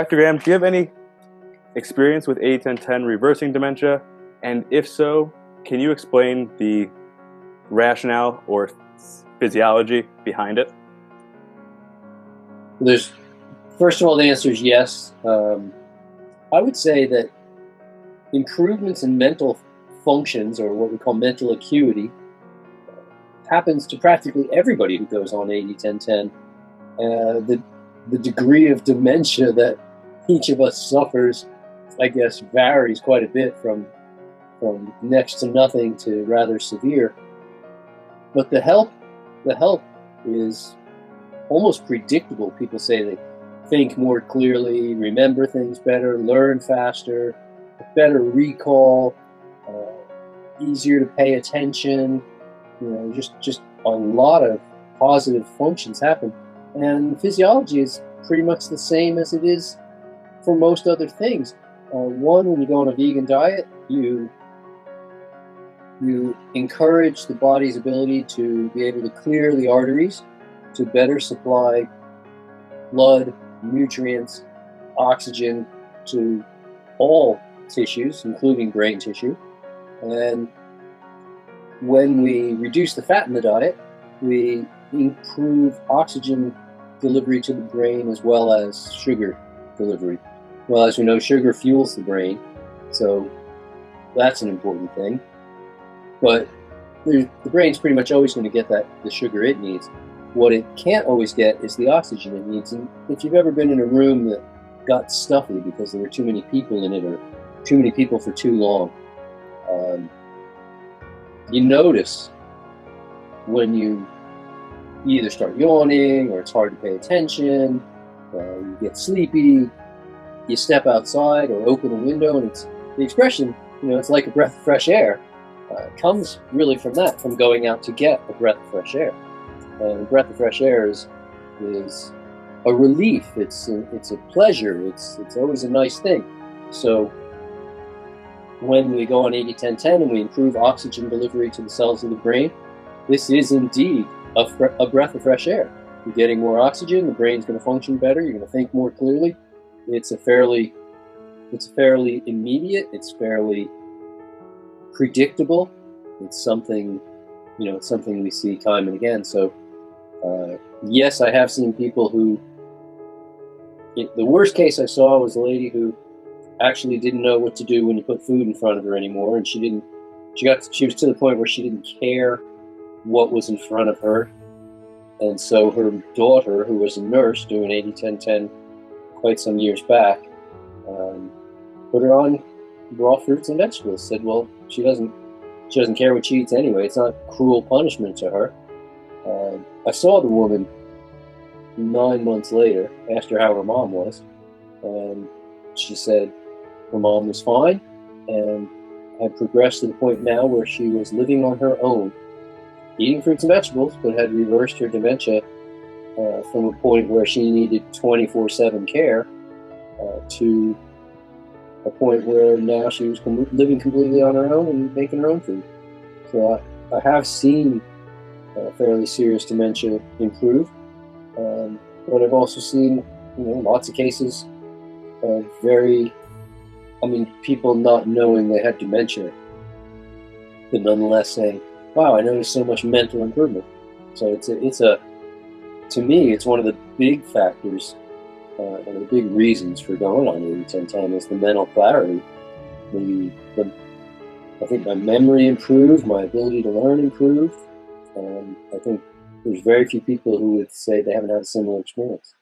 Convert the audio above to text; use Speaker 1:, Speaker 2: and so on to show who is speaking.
Speaker 1: Dr. Graham, do you have any experience with 80-10-10 reversing dementia? And if so, can you explain the rationale or physiology behind it?
Speaker 2: First of all, the answer is yes. I would say that improvements in mental functions, or what we call mental acuity, happens to practically everybody who goes on 80-10-10. The degree of dementia that each of us suffers, I guess, varies quite a bit from next to nothing to rather severe. But the help is almost predictable. People say they think more clearly, remember things better, learn faster, better recall, easier to pay attention. Just a lot of positive functions happen. And physiology is pretty much the same as it is for most other things. One, when you go on a vegan diet, you encourage the body's ability to be able to clear the arteries to better supply blood, nutrients, oxygen to all tissues, including brain tissue. And when we reduce the fat in the diet, we improve oxygen delivery to the brain as well as sugar delivery. Well, as we know, sugar fuels the brain, so that's an important thing. But the brain's pretty much always going to get the sugar it needs. What it can't always get is the oxygen it needs. And if you've ever been in a room that got stuffy because there were too many people in it, or too many people for too long, you notice when you either start yawning, or it's hard to pay attention, you get sleepy, you step outside or open a window, and it's the expression, it's like a breath of fresh air. Comes really from that, from going out to get a breath of fresh air. And a breath of fresh air is a relief. It's a pleasure. It's always a nice thing. So when we go on 80-10-10 and we improve oxygen delivery to the cells of the brain, this is indeed a breath of fresh air. You're getting more oxygen, the brain's going to function better, you're going to think more clearly. It's fairly immediate, it's fairly predictable. It's something we see time and again. So yes, I have seen people who, the worst case I saw was a lady who actually didn't know what to do when you put food in front of her anymore, and she was to the point where she didn't care what was in front of her. And so her daughter, who was a nurse doing 80-10-10 quite some years back, put her on raw fruits and vegetables. Said, well, she doesn't care what she eats anyway. It's not cruel punishment to her. I saw the woman 9 months later, asked her how her mom was, and she said her mom was fine and had progressed to the point now where she was living on her own, eating fruits and vegetables, but had reversed her dementia from a point where she needed 24/7 care to a point where now she was living completely on her own and making her own food. So I have seen fairly serious dementia improve, but I've also seen lots of cases of people not knowing they had dementia, but nonetheless saying, wow, I noticed so much mental improvement. So to me, it's one of the big factors, one of the big reasons for going on 80-10-10 is the mental clarity. I think my memory improved, my ability to learn improved, and I think there's very few people who would say they haven't had a similar experience.